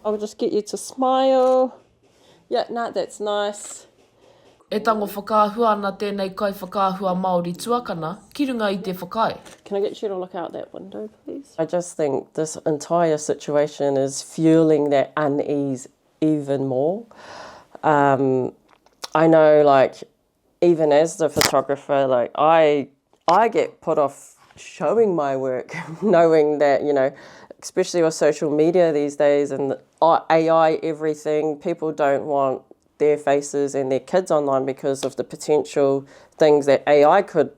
I'll just get you to smile. Yeah, no, that's nice. E tango whakaahua ana tēnei kai whakaahua Māori tuakana, ki runga I te whakai. Can I get you to look out that window, please? I just think this entire situation is fueling that unease even more. I know, like, even as the photographer, like, I get put off showing my work, knowing that, you know, especially with social media these days and AI, everything, people don't want their faces and their kids online because of the potential things that AI could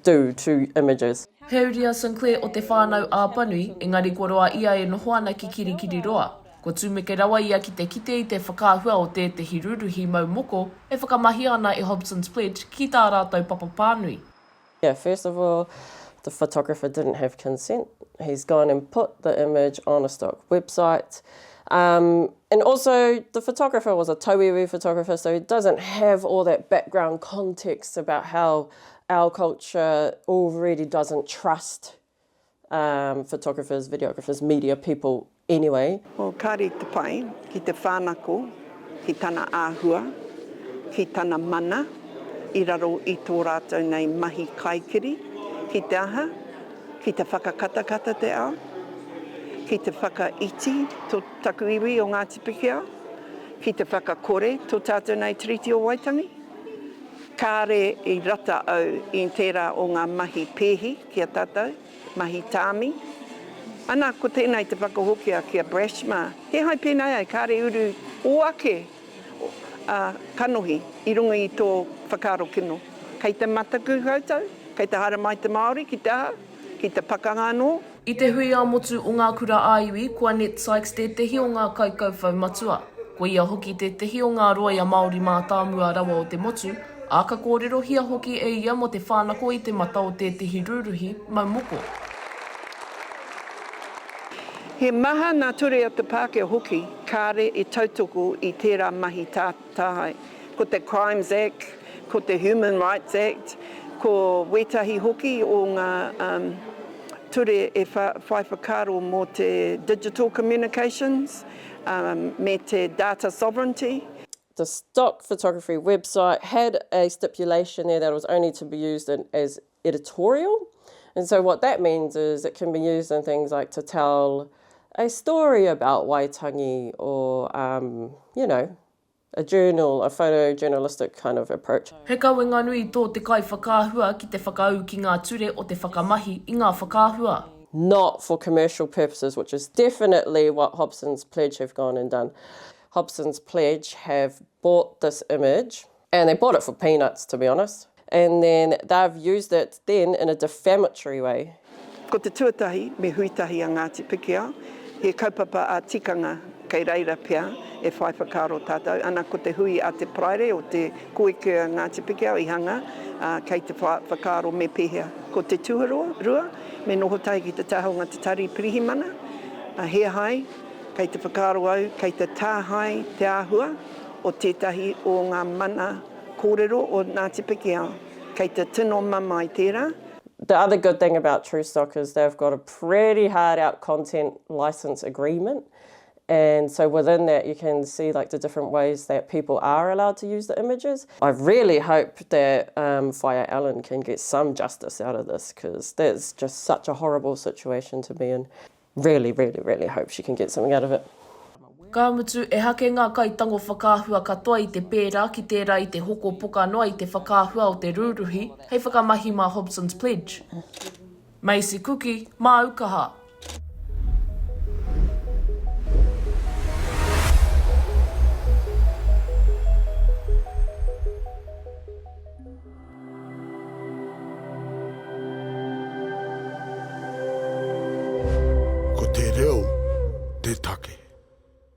do to images. Erica Sinclair o te whānau āpanui, engari kua roa ia e noho ana ki kirikiri roa. Ko tūmeke rawa ia ki te kite I te whakaahua o tētahi ruruhi maumoko, e whakamahi ana e Hobson's Pledge ki tā rātou papapānui. Yeah, first of all, the photographer didn't have consent. He's gone and put the image on a stock website. And also, the photographer was a tauiwi photographer, so he doesn't have all that background context about how our culture already doesn't trust photographers, videographers, media people anyway. O kāre te pai, ki te whānako, ki tana āhua, ki tana mana, I raro I tō rātou nei mahi kaikiri, ki te aha, ki te whakakatakata te ao, ki te whakaiti tō taku iwi o Ngāti Piki, ki te whakakore tō tātou nei Tiriti o Waitangi. Kāre I rata au I tērā o ngā mahi pēhi kia tātou, mahi tāmi. Ana ko tēnei te whakahokia kia Brashma, he hai pēnei ai kāre uru o ake kanohi I runga I tō whakaro kino. Kei te mataku koutou, kei te hara mai te Māori, ki te aha, ki te pakanga anō. I te hui a motu o ngā kura āiwi, ko Annette Sykes tētehi o ngā kaukauwhau matua. Ko ia hoki tētehi o ngā roia Māori mā tāmua rawa o te motu, a ka kōrero hia hoki e ia mo te whānako I te mata o tētehi ruruhi maumoko. He maha nā ture o te Pākehā hoki, kāre I tautoko I tērā mahi tātai. Ko te Crimes Act, ko te Human Rights Act, ko wetahi hoki o ngā ture e whai whakaro mō te digital communications, me te data sovereignty. The stock photography website had a stipulation there that it was only to be used as editorial. And so what that means is it can be used in things like to tell a story about Waitangi or, you know, a journal, a photojournalistic kind of approach. He kauenga nui tō te kai whakaahua ki te whakau ki ngā ture o te whakamahi I ngā whakaahua. Not for commercial purposes, which is definitely what Hobson's Pledge have gone and done. Hobson's Pledge have bought this image, and they bought it for peanuts, to be honest, and then they've used it then in a defamatory way. Ko te tuatahi me huitahi a Ngāti Piki, he kaupapa a tikanga kei reira pia e whai whakaro tātou. Ana ko te hui a te praere o te kuia Ngāti Piki I hanga kei te whakaro me pehea. Ko te tuharua, me noho tai ki te tahonga te tari pirihimana, he hai, kei te whakaro au, kei te tāhai te āhua o tētahi o ngā mana kōrero o Ngāti Piki, kei te tino mama I tērā. The other good thing about TrueStock is they've got a pretty hard out content license agreement. And so within that, you can see like the different ways that people are allowed to use the images. I really hope that Whaia Allen can get some justice out of this, because that's just such a horrible situation to be in. Really, really, really hope she can get something out of it. Ka mutu e hake ngā kai tango whakaahua katoa I te pērā ki tērā I te hoko poka noa I te whakaahua o te rūruhi, hei whakamahi mā Hobson's Pledge. Macie Kuki, mā Aukaha.